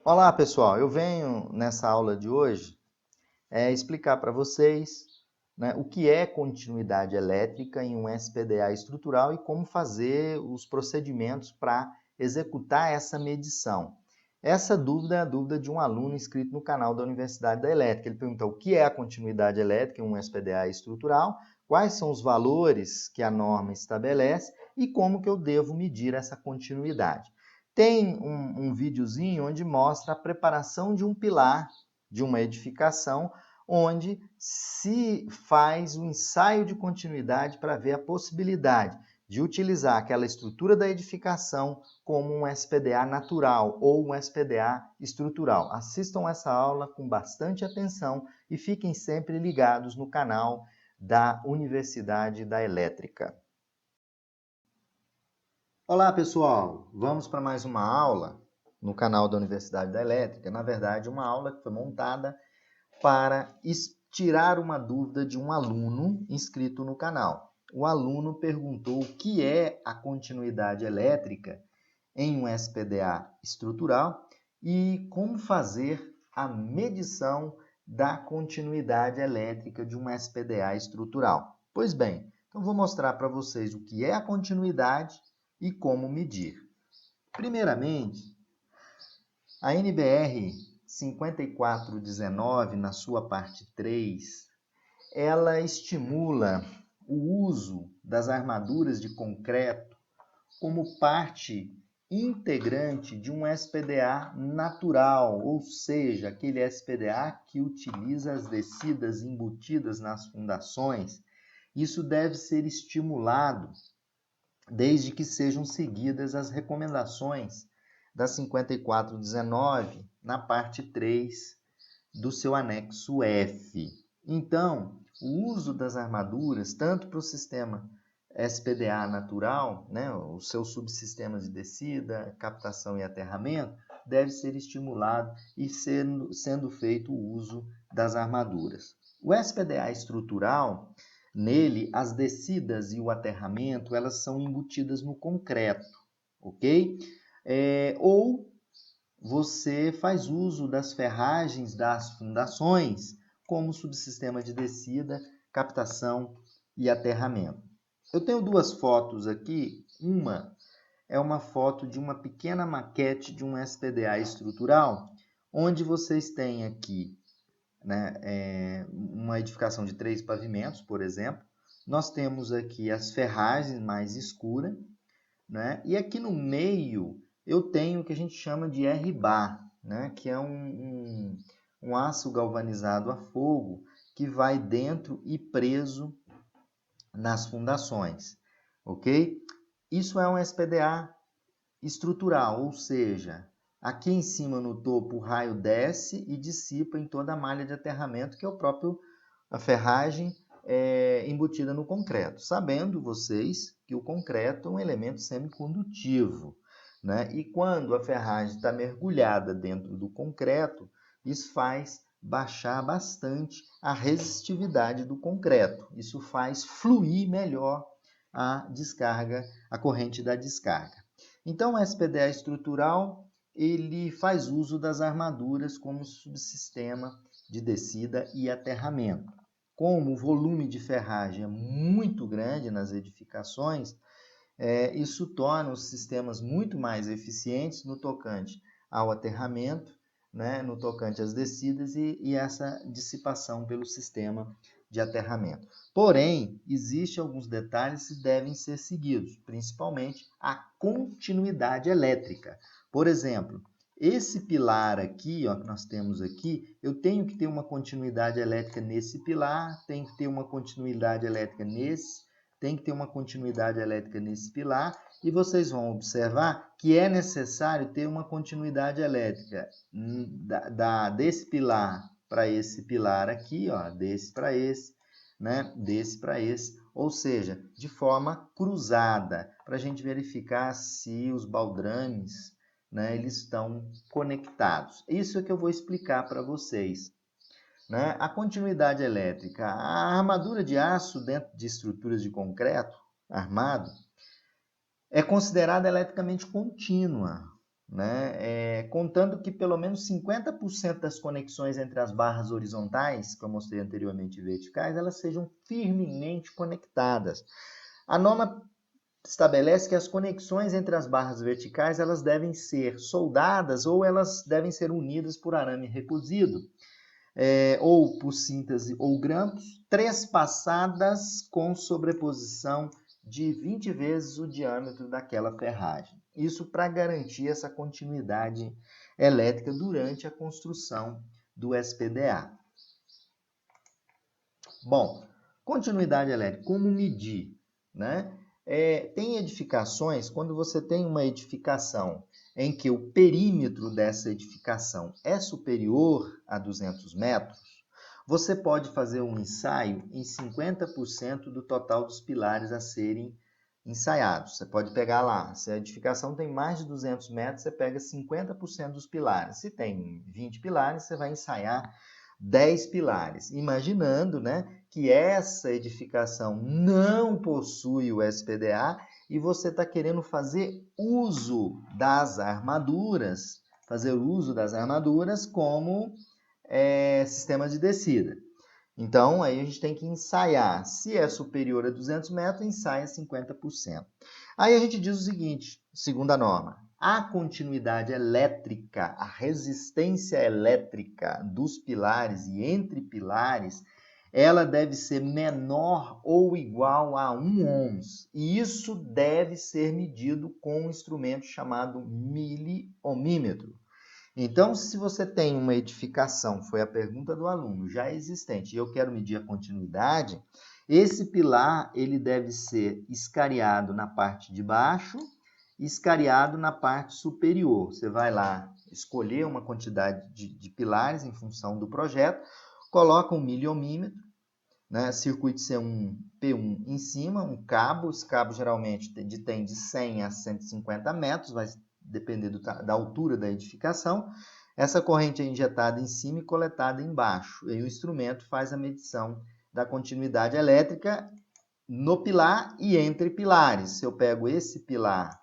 Olá pessoal, eu venho nessa aula de hoje explicar para vocês, né, o que é continuidade elétrica em um SPDA estrutural e como fazer os procedimentos para executar essa medição. Essa dúvida é a dúvida de um aluno inscrito no canal da Universidade da Elétrica. Ele perguntou o que é a continuidade elétrica em um SPDA estrutural, quais são os valores que a norma estabelece e como que eu devo medir essa continuidade. Tem um videozinho onde mostra a preparação de um pilar de uma edificação, onde se faz o ensaio de continuidade para ver a possibilidade de utilizar aquela estrutura da edificação como um SPDA natural ou um SPDA estrutural. Assistam essa aula com bastante atenção e fiquem sempre ligados no canal da Universidade da Elétrica. Olá pessoal, vamos para mais uma aula no canal da Universidade da Elétrica. Na verdade, uma aula que foi montada para tirar uma dúvida de um aluno inscrito no canal. O aluno perguntou o que é a continuidade elétrica em um SPDA estrutural e como fazer a medição da continuidade elétrica de um SPDA estrutural. Pois bem, então vou mostrar para vocês o que é a continuidade e como medir. Primeiramente, a NBR 5419, na sua parte 3, ela estimula o uso das armaduras de concreto como parte integrante de um SPDA natural, ou seja, aquele SPDA que utiliza as descidas embutidas nas fundações. Isso deve ser estimulado desde que sejam seguidas as recomendações da 5419 na parte 3 do seu anexo F. Então, o uso das armaduras, tanto para o sistema SPDA natural, né, os seus subsistemas de descida, captação e aterramento, deve ser estimulado e sendo feito o uso das armaduras. O SPDA estrutural, nele, as descidas e o aterramento, elas são embutidas no concreto, ok? Ou você faz uso das ferragens das fundações como subsistema de descida, captação e aterramento. Eu tenho duas fotos aqui. Uma é uma foto de uma pequena maquete de um SPDA estrutural, onde vocês têm aqui, né, uma edificação de 3 pavimentos, por exemplo. Nós temos aqui as ferragens mais escuras, né? E aqui no meio eu tenho o que a gente chama de R-bar, né? Que é um aço galvanizado a fogo que vai dentro e preso nas fundações, ok? Isso é um SPDA estrutural, ou seja, aqui em cima no topo o raio desce e dissipa em toda a malha de aterramento, que é a ferragem embutida no concreto. Sabendo vocês que o concreto é um elemento semicondutivo, né? E quando a ferragem está mergulhada dentro do concreto, isso faz baixar bastante a resistividade do concreto. Isso faz fluir melhor a descarga, a corrente da descarga. Então, o SPDA estrutural, ele faz uso das armaduras como subsistema de descida e aterramento. Como o volume de ferragem é muito grande nas edificações, isso torna os sistemas muito mais eficientes no tocante ao aterramento, né, no tocante às descidas e essa dissipação pelo sistema de aterramento. Porém, existem alguns detalhes que devem ser seguidos, principalmente a continuidade elétrica. Por exemplo, esse pilar aqui, ó, que nós temos aqui, eu tenho que ter uma continuidade elétrica nesse pilar, tenho que ter uma continuidade elétrica nesse, tem que ter uma continuidade elétrica nesse pilar, e vocês vão observar que é necessário ter uma continuidade elétrica desse pilar para esse pilar aqui, ó, desse para esse, né, desse para esse, ou seja, de forma cruzada, para a gente verificar se os baldrames, né, eles estão conectados. Isso é que eu vou explicar para vocês. Né? A continuidade elétrica. A armadura de aço dentro de estruturas de concreto armado é considerada eletricamente contínua. né? Contando que pelo menos 50% das conexões entre as barras horizontais, que eu mostrei anteriormente, verticais, elas sejam firmemente conectadas. A norma estabelece que as conexões entre as barras verticais elas devem ser soldadas ou elas devem ser unidas por arame recozido, ou por síntese ou grampos, trespassadas com sobreposição de 20 vezes o diâmetro daquela ferragem. Isso para garantir essa continuidade elétrica durante a construção do SPDA. Bom, continuidade elétrica, como medir, né? Tem edificações, quando você tem uma edificação em que o perímetro dessa edificação é superior a 200 metros, você pode fazer um ensaio em 50% do total dos pilares a serem ensaiados. Você pode pegar lá, se a edificação tem mais de 200 metros, você pega 50% dos pilares. Se tem 20 pilares, você vai ensaiar 10 pilares, imaginando, né, que essa edificação não possui o SPDA e você está querendo fazer uso das armaduras, como sistema de descida. Então, aí a gente tem que ensaiar. Se é superior a 200 metros, ensaia 50%. Aí a gente diz o seguinte, segundo a norma, a continuidade elétrica, a resistência elétrica dos pilares e entre pilares, ela deve ser menor ou igual a 1 ohms. E isso deve ser medido com um instrumento chamado miliohmímetro. Então, se você tem uma edificação, foi a pergunta do aluno, já existente, e eu quero medir a continuidade, esse pilar ele deve ser escariado na parte de baixo, escariado na parte superior. Você vai lá escolher uma quantidade de pilares em função do projeto, coloca um miliohmímetro, né, circuito C1, P1 em cima, um cabo, esse cabo geralmente tem de 100 a 150 metros, vai depender da altura da edificação. Essa corrente é injetada em cima e coletada embaixo, e o instrumento faz a medição da continuidade elétrica no pilar e entre pilares. Se eu pego esse pilar,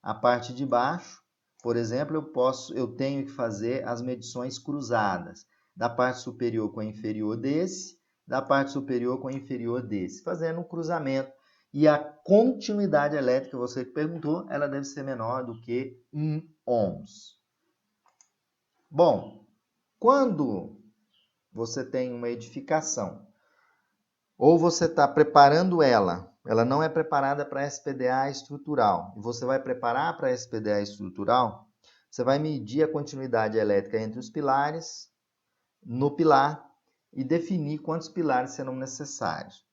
a parte de baixo, por exemplo, eu tenho que fazer as medições cruzadas, da parte superior com a inferior desse, da parte superior com a inferior desse, fazendo um cruzamento. E a continuidade elétrica, você que perguntou, ela deve ser menor do que 1 ohms. Bom, quando você tem uma edificação, ou você está preparando ela não é preparada para SPDA estrutural, e você vai preparar para SPDA estrutural, você vai medir a continuidade elétrica entre os pilares, no pilar, e definir quantos pilares serão necessários.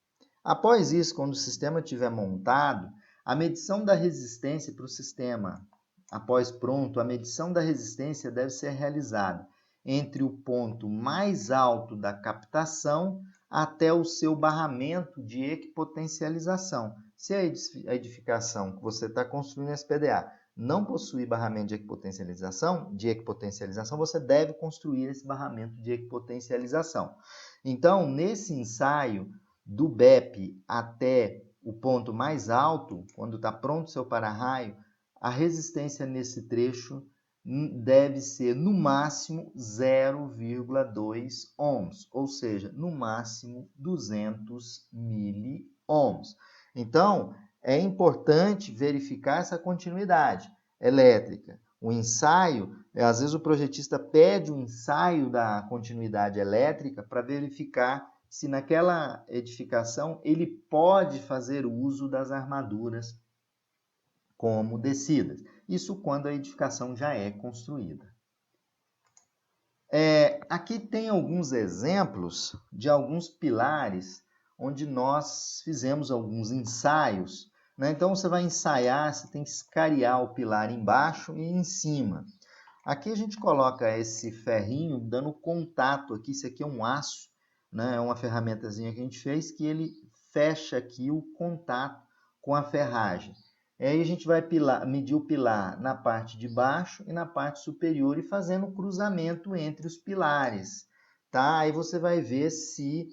Após isso, quando o sistema estiver montado, a medição da resistência para o sistema, após pronto, a medição da resistência deve ser realizada entre o ponto mais alto da captação até o seu barramento de equipotencialização. Se a edificação que você está construindo SPDA não possui barramento de equipotencialização, você deve construir esse barramento de equipotencialização. Então, nesse ensaio do BEP até o ponto mais alto, quando está pronto o seu para-raio, a resistência nesse trecho deve ser no máximo 0,2 ohms, ou seja, no máximo 200 miliohms. Então, é importante verificar essa continuidade elétrica. O ensaio, às vezes o projetista pede o ensaio da continuidade elétrica para verificar se naquela edificação ele pode fazer uso das armaduras como descidas. Isso quando a edificação já é construída. Aqui tem alguns exemplos de alguns pilares onde nós fizemos alguns ensaios, né? Então, você vai ensaiar, você tem que escariar o pilar embaixo e em cima. Aqui a gente coloca esse ferrinho dando contato aqui, isso aqui é um aço, né? É uma ferramentazinha que a gente fez que ele fecha aqui o contato com a ferragem. Aí a gente vai medir o pilar na parte de baixo e na parte superior e fazendo o cruzamento entre os pilares, tá? Aí você vai ver se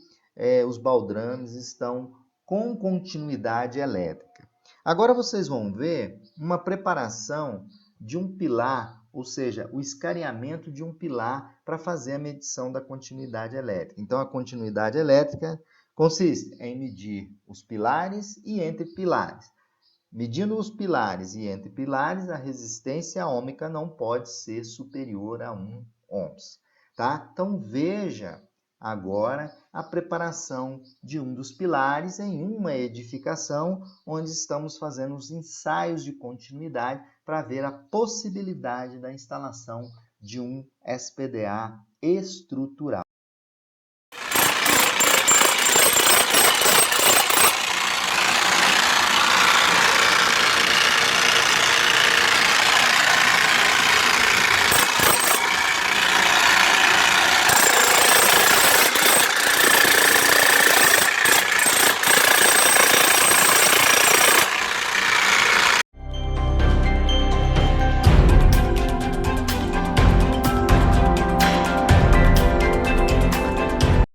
os baldrames estão com continuidade elétrica. Agora vocês vão ver uma preparação de um pilar ou seja, o escaneamento de um pilar para fazer a medição da continuidade elétrica. Então, a continuidade elétrica consiste em medir os pilares e entre pilares. Medindo os pilares e entre pilares, a resistência ôhmica não pode ser superior a 1 ohms. Tá? Então, veja agora a preparação de um dos pilares em uma edificação onde estamos fazendo os ensaios de continuidade para ver a possibilidade da instalação de um SPDA estrutural.